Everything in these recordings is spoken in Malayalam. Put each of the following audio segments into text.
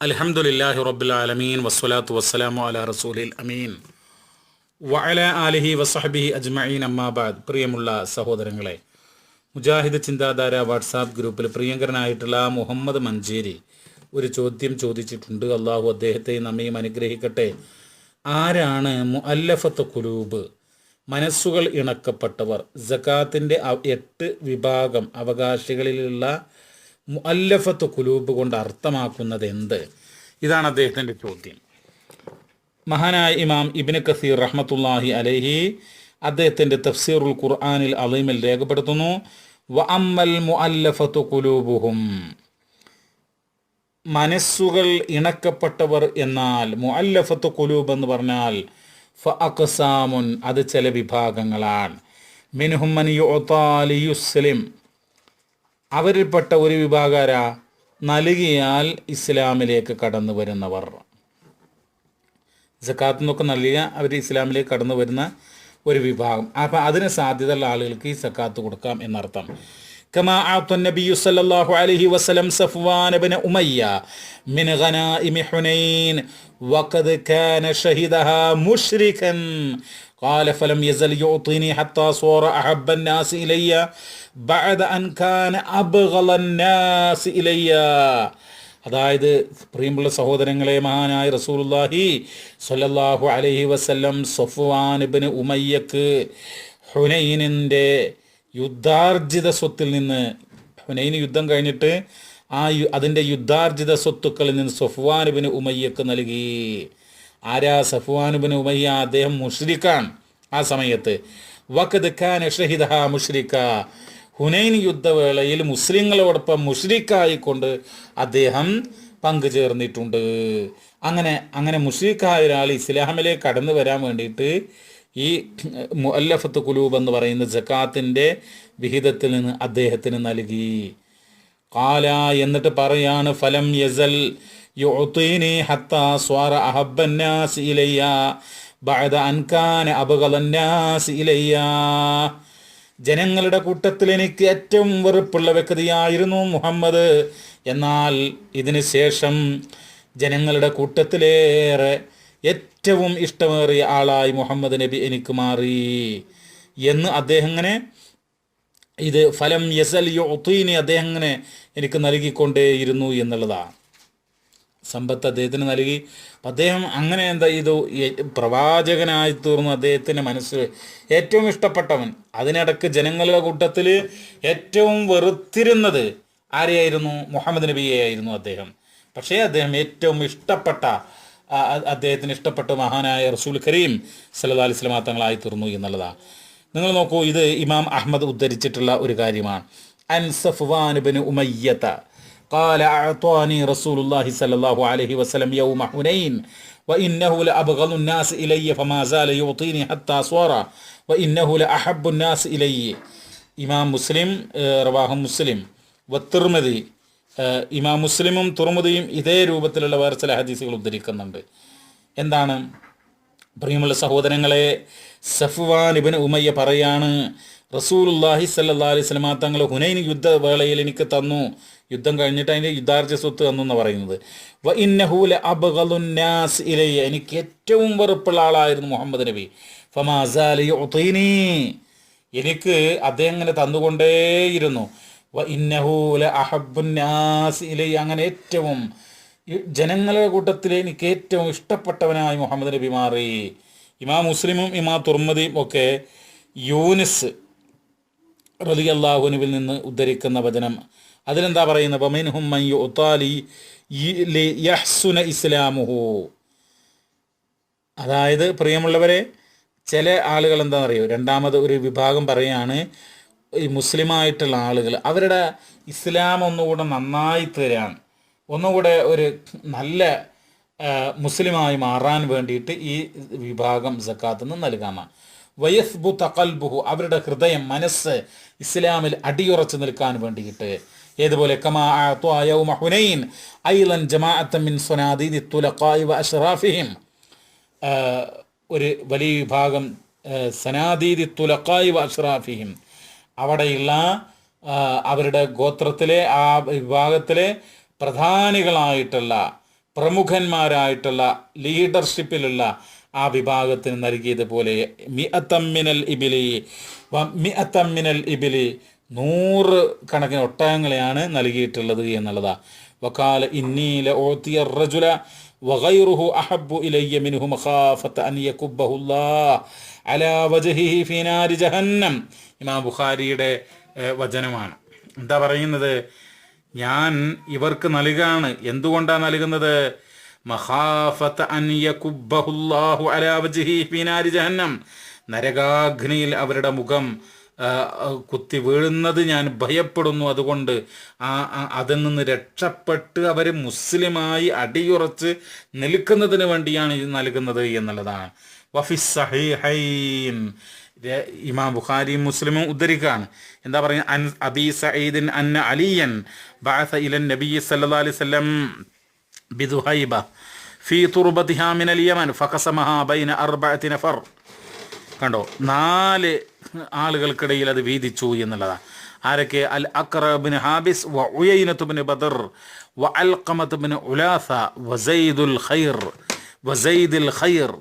അൽഹംദുലില്ലാഹി റബ്ബിൽ ആലമീൻ വസ്സലാത്തു വസ്സലാമു അലാ റസൂലിൽ അമീൻ വഅല ആലിഹി വസഹബിഹി അജ്മഈൻ അമ്മാ ബഅദ്. പ്രിയമുള്ള സഹോദരങ്ങളെ, മുജാഹിദ് ചിന്താധാര വാട്സാപ്പ് ഗ്രൂപ്പിൽ പ്രിയങ്കരനായിട്ടുള്ള മുഹമ്മദ് മഞ്ചേരി ഒരു ചോദ്യം ചോദിച്ചിട്ടുണ്ട്. അള്ളാഹു അദ്ദേഹത്തെയും നമ്മയും അനുഗ്രഹിക്കട്ടെ. ആരാണ് മുഅല്ലഫത്ത് ഖുലൂബ്, മനസ്സുകൾ ഇണക്കപ്പെട്ടവർ? സകാത്തിൻ്റെ 8 വിഭാഗം അവകാശികളിലുള്ള മുഅല്ലഫത്ത് ഖുലൂബ് കൊണ്ട് അർത്ഥമാക്കുന്നത് എന്ത്? ഇതാണ് അദ്ദേഹത്തിൻ്റെ ചോദ്യം. മഹാനായ ഇമാം ഇബ്നു കസീർ റഹ്മത്തുള്ളാഹി അലൈഹി അദ്ദേഹത്തിൻ്റെ തഫ്സീറുൽ ഖുർആനിൽ അളീമിൽ രേഖപ്പെടുത്തുന്നു, വ അമ്മൽ മുഅല്ലഫത്തു ഖുലൂബുഹും, മനസ്സുകൾ ഇണക്കപ്പെട്ടവർ എന്നാൽ മുഅല്ലഫത്തു ഖുലൂബ് എന്ന് പറഞ്ഞാൽ ഫഅഖ്സാമുൻ, അത് ചില വിഭാഗങ്ങളാണ്. മിൻഹും മൻ യുഅതാ ലിയുസ്ലിം, അവരിൽപ്പെട്ട ഒരു വിഭാഗാര നൽകിയാൽ ഇസ്ലാമിലേക്ക് കടന്നു വരുന്നവർ. സക്കാത്ത് നിന്നൊക്കെ നൽകിയ അവർ ഇസ്ലാമിലേക്ക് കടന്നു വരുന്ന ഒരു വിഭാഗം. അപ്പം അതിന് സാധ്യതയുള്ള ആളുകൾക്ക് ഈ സക്കാത്ത് കൊടുക്കാം എന്നർത്ഥം. കമാ അഅത നബിയു സല്ലല്ലാഹു അലൈഹി വസല്ലം സഫ്വാൻ ഇബ്നു ഉമയ്യ മിൻ ഗനാഇമി ഹുനൈൻ വഖദ് കാന ഷഹിദഹാ മുശ്രികൻ قال فلم يزل يعطيني حتى صار أحب الناس إلي بعد أن كان أبغض الناس إلي. അതായത് പ്രിയമുള്ള സഹോദരങ്ങളെ, മഹാനായ റസൂലുള്ളാഹി സ്വല്ലല്ലാഹു അലൈഹി വസല്ലം സഫ്വാൻ ഇബ്നു ഉമയ്യക്ക് ഹുനൈനിൻ്റെ യുദ്ധാർജിത സ്വത്തിൽ നിന്ന്, ഹുനൈൻ യുദ്ധം കഴിഞ്ഞിട്ട് അതിൻ്റെ യുദ്ധാർജിത സ്വത്തുക്കളിൽ നിന്ന് സഫ്വാൻ ഇബ്നു ഉമയ്യക്ക് നൽകി. ആരാ? സഫ്വാൻ ഇബ്നു ഉമയ്യ. അദ്ദേഹം മുശ്രിക്കാണ് ആ സമയത്ത്. വഖദ് കാന ഷഹിദഹാ മുശ്രിക, ഹുനൈൻ യുദ്ധവേളയിൽ മുസ്ലിങ്ങളോടൊപ്പം മുശ്രിക്കായിക്കൊണ്ട് അദ്ദേഹം പങ്കുചേർന്നിട്ടുണ്ട്. അങ്ങനെ മുശ്രിക്കായ ഒരാൾ ഇസ്ലാമിലേക്ക് കടന്നു വരാൻ വേണ്ടിയിട്ട് ഈ മുഅല്ലഫത്ത് ഖുലൂബ് എന്ന് പറയുന്ന സക്കാത്തിൻ്റെ വിഹിതത്തിൽ നിന്ന് അദ്ദേഹത്തിന് നൽകി. ഖാല, എന്നിട്ട് പറയാണ്, ഫലം യസൽ യുഅ്തീനി ഹത്താ സ്വാറ അഹബ്ബന്നാസ് ഇലയ്യ ബഅദ അൻ കാന അബ്ഗളന്നാസ് ഇലയ്യ. ജനങ്ങളുടെ കൂട്ടത്തിൽ എനിക്ക് ഏറ്റവും വെറുപ്പുള്ള വ്യക്തിയായിരുന്നു മുഹമ്മദ്. എന്നാൽ ഇതിന് ശേഷം ജനങ്ങളുടെ കൂട്ടത്തിലേറെ ഏറ്റവും ഇഷ്ടമേറിയ ആളായി മുഹമ്മദ് നബി എനിക്ക് മാറി എന്ന് അദ്ദേഹം ഇങ്ങനെ ഇത് ഫലം യസൽ യുഅ്തീനി അദ്ദേഹം ഇങ്ങനെ എനിക്ക് നൽകിക്കൊണ്ടേയിരുന്നു എന്നുള്ളതാണ്. സമ്പത്ത് അദ്ദേഹത്തിന് നൽകി. അദ്ദേഹം അങ്ങനെ ഇത് പ്രവാചകനായി തീർന്നു. അദ്ദേഹത്തിൻ്റെ മനസ്സ് ഏറ്റവും ഇഷ്ടപ്പെട്ടവൻ. അതിനിടക്ക് ജനങ്ങളുടെ കൂട്ടത്തിൽ ഏറ്റവും വെറുത്തിരുന്നത് ആരെയായിരുന്നു? മുഹമ്മദ് നബിയെയായിരുന്നു അദ്ദേഹം. പക്ഷേ അദ്ദേഹം ഏറ്റവും ഇഷ്ടപ്പെട്ട, അദ്ദേഹത്തിന് ഇഷ്ടപ്പെട്ട മഹാനായ റസൂൽ കരീം സല്ലല്ലാഹു അലൈഹി വസല്ലം തങ്ങളായി തീർന്നു എന്നുള്ളതാണ്. നിങ്ങൾ നോക്കൂ, ഇത് ഇമാം അഹ്മദ് ഉദ്ധരിച്ചിട്ടുള്ള ഒരു കാര്യമാണ്. അൻ സഫ്വാൻ ഇബ്നു ഉമയ്യത قال أعطاني رسول الله صلى الله عليه وسلم يوم حنين وإنه لأبغض الناس إلي فما زال يعطيني حتى صار وإنه لأحب الناس إلي. ഇമാം മുസ്ലിം റവാഹു മുസ്ലിം വത്തിർമതി, ഇമാം മുസ്ലിമും തുർമുദിയും ഇതേ രൂപത്തിലുള്ള വേറെ ചില ഹദീസുകൾ ഉദ്ധരിക്കുന്നുണ്ട്. എന്താണ്? പ്രിയമുള്ള സഹോദരങ്ങളെ, സഫ്വാൻ ഇബ്നു ഉമയ്യ പറയാണ്, റസൂലുള്ളാഹി സ്വല്ലല്ലാഹു അലൈഹി വസല്ലം തങ്ങൾ ഹുനൈൻ യുദ്ധവേളയിൽ എനിക്ക് തന്നു. യുദ്ധം കഴിഞ്ഞിട്ട് അതിൻ്റെ യുദ്ധാർജ്ജ സ്വത്ത് തന്നു എന്ന് പറയുന്നത്. വ ഇന്നഹു ലഅബ്ഗളുന്നാസ് ഇലയ്യ, എനിക്ക് ഏറ്റവും വെറുപ്പുള്ള ആളായിരുന്നു മുഹമ്മദ് നബി. ഫമാ സാല യുഅ്തീനി, എനിക്ക് അദ്ദേഹം ഇങ്ങനെ തന്നുകൊണ്ടേയിരുന്നു. വ ഇന്നഹു ലഅഹബ്ബുന്നാസ് ഇലയ്യ, അങ്ങനെ ഏറ്റവും ജനങ്ങളുടെ കൂട്ടത്തിൽ എനിക്ക് ഏറ്റവും ഇഷ്ടപ്പെട്ടവനായി മുഹമ്മദ് നബി മാറി. ഇമാം മുസ്ലിമും ഇമാം തുർമദിയും ഒക്കെ യൂനിസ് റളിയല്ലാഹു അൻഹുവിൽ നിന്ന് ഉദ്ധരിക്കുന്ന വചനം, അതിലെന്താ പറയുന്നത്? വമിൻഹും മൻ യുഅ്താ ലിയഹ്സുന ഇസ്ലാമുഹു. അതായത് പ്രിയമുള്ളവരെ, ചില ആളുകൾ എന്താണെന്നറിയോ, രണ്ടാമത് ഒരു വിഭാഗം പറയുകയാണ്, ഈ മുസ്ലിമായിട്ടുള്ള ആളുകൾ അവരുടെ ഇസ്ലാം ഒന്നുകൂടെ നന്നായി തരാൻ, ഒന്നുകൂടെ ഒരു നല്ല മുസ്ലിമായി മാറാൻ വേണ്ടിയിട്ട് ഈ വിഭാഗം സക്കാത്ത് നിന്ന് നൽകാമാണ്. വയസ്ബുത ഖൽബുഹു, അവരുടെ ഹൃദയം, മനസ്സ് ഇസ്ലാമിൽ അടിയുറച്ച് നിൽക്കാൻ വേണ്ടിയിട്ട്. ഏതുപോലെ കമാ അഅ്താ യൗമ ഹുനൈൻ ഐളൻ ജമാഅത്തൻ മിൻ സ്വനാദീദി തുലഖാഇ വ അശ്റാഫിഹിം, ഒരു വലിയ വിഭാഗം സനാദീദി തുലഖാഇ വ അശ്റാഫിഹിം, അവിടെയുള്ള അവരുടെ ഗോത്രത്തിലെ ആ വിഭാഗത്തിലെ പ്രധാനികളായിട്ടുള്ള പ്രമുഖന്മാരായിട്ടുള്ള ലീഡർഷിപ്പിലുള്ള ആ വിഭാഗത്തിന് നൽകിയതുപോലെ മിഅത്തമ്മിനൽ ഇബിലി 100 കണക്കിന് ഒട്ടകങ്ങളെയാണ് നൽകിയിട്ടുള്ളത് എന്നുള്ളതാണ്. വഖാല ഇന്നീല ഓത്തിയ റജുല വഗൈറുഹു അഹബ്ബു ഇലയ്യ മിൻഹു മഖാഫത അൻ യകുബ്ബഹുല്ലാഹ് അലാ വജ്ഹിഹി ഫീ നാരി ജഹന്നം. ഇമാം ബുഖാരിയുടെ വചനമാണ്. എന്താ പറയുന്നത്? ഞാൻ ഇവർക്ക് നൽകാണ്. എന്തുകൊണ്ടാണ് നൽകുന്നത്? മഖാഫത അൻ യകുബ്ബഹുല്ലാഹു അലാ വജ്ഹിഹി ഫീ നാരി ജഹന്നം, നരകാഗ്നിയിൽ അവരുടെ മുഖം കുത്തി വീഴുന്നത് ഞാൻ ഭയപ്പെടുന്നു. അതുകൊണ്ട് അതിൽ നിന്ന് രക്ഷപ്പെട്ട് അവർ മുസ്ലിമായി അടിയുറച്ച് നിൽക്കുന്നതിന് വേണ്ടിയാണ് ഇത് നൽകുന്നത് എന്നുള്ളതാണ്. വഫിസ് സഹീഹൈൻ, ഇമാം ബുഖാരിയും മുസ്ലിമും ഉദ്ധരിക്കുകയാണ്. എന്താ പറയുക? അൻ അബീ സഈദിൻ അന്ന അലിയൻ ബഅസ ഇലൻ നബി സല്ലല്ലാഹു അലൈഹി വസല്ലം ബിദുഹൈബ ഫീ തുർബതിഹാ മിനൽ യമൻ ഫഖസമഹാ ബൈന 4 നഫർ. കണ്ടോ, 4 ആളുകൾക്കിടയിൽ അത് വീതിച്ചു എന്നുള്ളതാണ്. ആരൊക്കെ? അൽ അഖ്റ ഇബ്നു ഹാബിസ് വ ഉയൈനത്ത് ഇബ്നു ബദർ വ അൽഖമത്ത് ഇബ്നു ഉലാസ വസൈദുൽ ഖൈർ.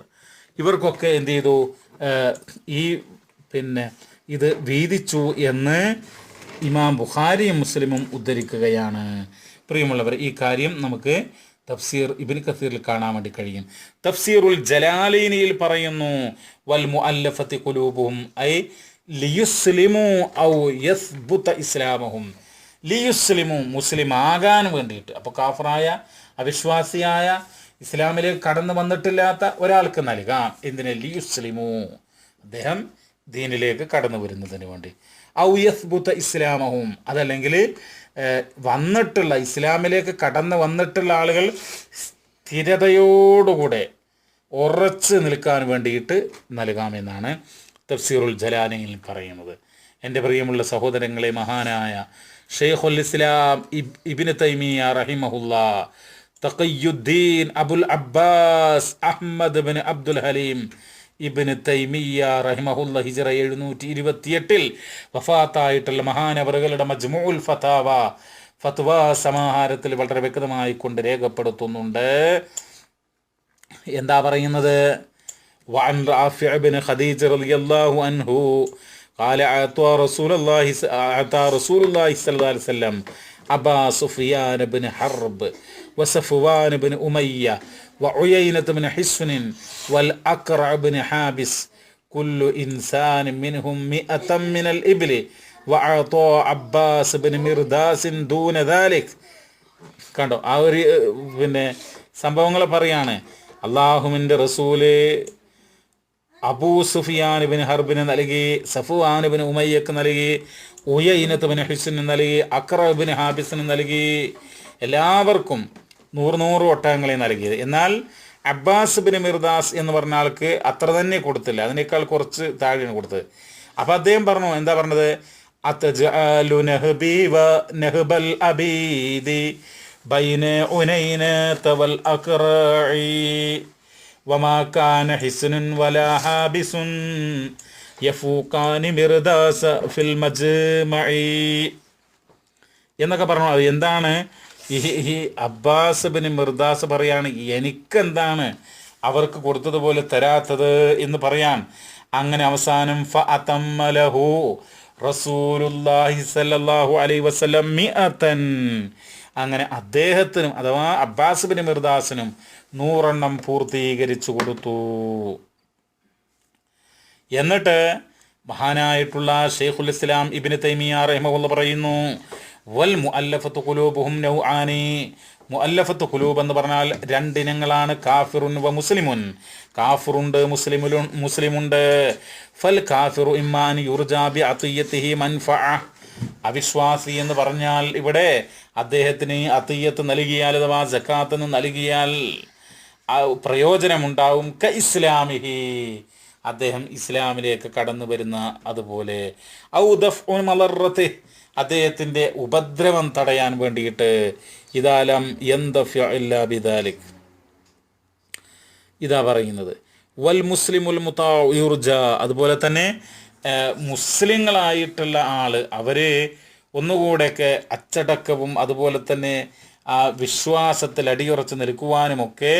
ഇവർക്കൊക്കെ എന്ത് ചെയ്തു? ഈ ഇത് വീതിച്ചു എന്ന് ഇമാം ബുഖാരിയും മുസ്ലിമും ഉദ്ധരിക്കുകയാണ്. പ്രിയമുള്ളവർ, ഈ കാര്യം നമുക്ക് തഫ്സീർ ഇബ്നു കസീറിൽ കാണാൻ വേണ്ടി കഴിയും. തഫ്സീറുൽ ജലാലൈനിയിൽ പറയുന്നു, വൽ മുഅല്ലഫത്തി ഖുലൂബുഹും ഐ ലിയുസ്ലിമു ഔ യസ്ബുത ഇസ്ലാമുഹും. ലിയുസ്ലിമു, മുസ്ലിം ആകാൻ വേണ്ടിയിട്ട്. അപ്പോൾ കാഫറായ അവിശ്വാസിയായ ഇസ്ലാമിലേക്ക് കടന്നു വന്നിട്ടില്ലാത്ത ഒരാൾക്ക് നൽകാം. എന്തിന്? ലിയുസ്ലിമു, അദ്ദേഹം ദീനിലേക്ക് കടന്നു വരുന്നതിന് വേണ്ടി. ഔ യസ്ബുത ഇസ്ലാമഹും, അതല്ലെങ്കിൽ വന്നിട്ടുള്ള ഇസ്ലാമിലേക്ക് കടന്നു വന്നിട്ടുള്ള ആളുകൾ സ്ഥിരതയോടുകൂടെ ഉറച്ച് നിൽക്കാൻ വേണ്ടിയിട്ട് നൽകാമെന്നാണ് തഫ്സീറുൽ ജലാലയിൽ പറയുന്നത്. എൻ്റെ പ്രിയമുള്ള സഹോദരങ്ങളെ, മഹാനായ ഷെയ്ഖുൽ ഇസ്ലാം ഇബ്നു തൈമിയ്യ റഹിമഹുല്ലാ, Taqiuddin Abul Abbas Ahmad bin Abdul Halim Ibn Taymiyyah റഹിമഹുല്ല ഹിജ്റ 728 വഫാത്തായിട്ടുള്ള മഹാനവറുകളുടെ മജ്മുഉൽ ഫത്വ സമാഹാരത്തിൽ വളരെ വ്യക്തമായി കൊണ്ട് രേഖപ്പെടുത്തുന്നുണ്ട്. എന്താ പറയുന്നത്? വഅൻ റാഫി' ഇബ്നു ഖദീജ റളിയല്ലാഹു അൻഹു قال أعطى رسول الله صلى الله عليه وسلم أبا سفيان بن حرب وصفوان بن أمية وعيينة بن حصن والأقرع بن حابس كل إنسان منهم 100 من الإبل وأعطى عباس بن مرداس دون ذلك. കണ്ടോ, ആ ഒരു സംഭവങ്ങൾ പറയാണ്. അള്ളാഹുവിൻ്റെ റസൂല് അബൂ സുഫിയാൻ ബിൻ ഹർബിന് നൽകി, സഫ്വാൻ ബിൻ ഉമയ്യക്ക് നൽകി, ഉയൈനത്ത് ബിൻ ഹിസ്ന് നൽകി, അഖ്റ ബിൻ ഹാബിസിന് നൽകി. എല്ലാവർക്കും 100 ഒട്ടകങ്ങളെ നൽകിയത്. എന്നാൽ അബ്ബാസ് ബിൻ മിർദാസ് എന്ന് പറഞ്ഞ ആൾക്ക് അത്ര തന്നെ കൊടുത്തില്ല, അതിനേക്കാൾ കുറച്ച് താഴെയാണ് കൊടുത്തത്. അപ്പം അദ്ദേഹം പറഞ്ഞു, എന്താ പറഞ്ഞത്? അത്ജഅലു നഹ്ബി വ നഹ്ബൽ അബീദി ബൈന ഉനൈനത വൽ അഖ്റഇ വമാ കാന ഹിസ്നുൻ വലാ ഹാബിസുൻ യഫൂഖാനി മിർദാസ ഫിൽ മജ്മഇ എന്നൊക്കെ പറഞ്ഞു. അത് എന്താണ്? ഈ അബ്ബാസ് ബിൻ മിർദാസ് പറയാണ്, എനിക്കെന്താണ് അവർക്ക് കൊടുത്തതുപോലെ തരാത്തത് എന്ന് പറയാൻ. അങ്ങനെ അവസാനം ഫഅതമ്മലഹു റസൂലുള്ളാഹി സ്വല്ലല്ലാഹു അലൈഹി വസല്ലം 100. അങ്ങനെ അദ്ദേഹത്തിനും അഥവാ അബ്ബാസ് ബിൻ മിർദാസിനും 100 പൂർത്തീകരിച്ചു കൊടുത്തു. എന്നിട്ട് മഹാനായിട്ടുള്ള ഷെയ്ഖുൽ ഇസ്ലാം ഇബ്നു തൈമിയ്യ റഹിമഹുല്ലാഹ് പറയുന്നു, വൽ മുഅല്ലഫത്തു ഖുലൂബുഹും നൗആനി. മുഅല്ലഫത്തു ഖുലൂബ് എന്ന് പറഞ്ഞാൽ 2 ഇനങ്ങളാണ്, കാഫിറുൻ വ മുസ്ലിമുൻ. കാഫിറുണ്ട്, മുസ്ലിമുണ്ട്. ഫൽ കാഫിറു ഇമ്മാൻ യുർജാ ബി അത്തിയത്തിഹി മൻഫഅ. അവിശ്വാസി എന്ന് പറഞ്ഞാൽ ഇവിടെ അദ്ദേഹത്തിന് അത്തിയത്ത് നൽകിയാൽ അഥവാ സക്കാത്ത് നൽകിയാൽ പ്രയോജനമുണ്ടാവും. ക ഇസ്ലാമിഹി, അദ്ദേഹം ഇസ്ലാമിലേക്ക് കടന്നു വരുന്ന അതുപോലെ. ഔ ദഫ്ഉ മളറത്തി, അദ്ദേഹത്തിൻ്റെ ഉപദ്രവം തടയാൻ വേണ്ടിയിട്ട്. ഇദാലം യൻദഫ്ഉ ഇല്ലാ ബിദാലിക്, ഇതാ പറയുന്നത്. വൽ മുസ്ലിമുൽ മുതാഉ യുർജ, അതുപോലെ തന്നെ മുസ്ലിങ്ങളായിട്ടുള്ള ആൾ അവർ ഒന്നുകൂടെയൊക്കെ അച്ചടക്കവും അതുപോലെ തന്നെ ആ വിശ്വാസത്തിൽ അടിയുറച്ച് നിൽക്കുവാനുമൊക്കെ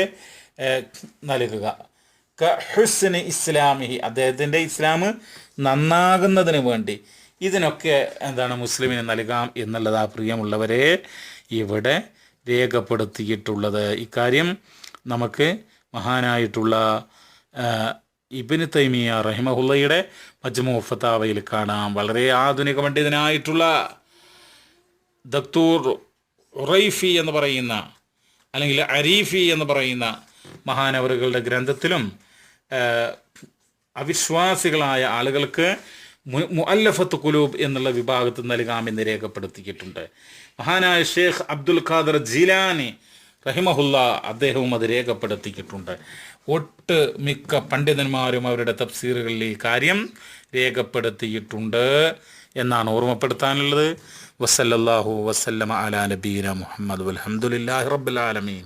നൽകുക. ഹുസ്നി ഇസ്ലാമിഹി, അദ്ദേഹത്തിൻ്റെ ഇസ്ലാം നന്നാകുന്നതിന് വേണ്ടി ഇതിനൊക്കെ എന്താണ് മുസ്ലിമിന് നൽകാം എന്നുള്ളത് ആ പ്രിയമുള്ളവരെ ഇവിടെ രേഖപ്പെടുത്തിയിട്ടുള്ളത്. ഇക്കാര്യം നമുക്ക് മഹാനായിട്ടുള്ള ഇബ്നു തൈമിയ റഹിമഹുള്ളയുടെ മജ്മൂ ഫതാവയിൽ കാണാം. വളരെ ആധുനിക പണ്ഡിതനായിട്ടുള്ള ദക്തൂർ ഉറൈഫി എന്ന് പറയുന്ന അല്ലെങ്കിൽ അരീഫി എന്ന് പറയുന്ന മഹാനവറുകളുടെ ഗ്രന്ഥത്തിലും അവിശ്വാസികളായ ആളുകൾക്ക് മുഅല്ലഫത്ത് ഖുലൂബ് എന്നുള്ള വിഭാഗത്തിൽ നൽകാമെന്ന് രേഖപ്പെടുത്തിയിട്ടുണ്ട്. മഹാനായ ഷേഖ് അബ്ദുൽ ഖാദർ ജീലാനി റഹിമഹുല്ല അദ്ദേഹവും അത് രേഖപ്പെടുത്തിയിട്ടുണ്ട്. ഒട്ട് മിക്ക പണ്ഡിതന്മാരും അവരുടെ തഫ്സീറുകളിൽ ഈ കാര്യം രേഖപ്പെടുത്തിയിട്ടുണ്ട് എന്നാണ് ഓർമ്മപ്പെടുത്താനുള്ളത്. വസല്ലല്ലാഹു വസല്ലമ അലാ നബീന മുഹമ്മദ് വൽഹംദുലില്ലാഹി റബ്ബിൽ ആലമീൻ.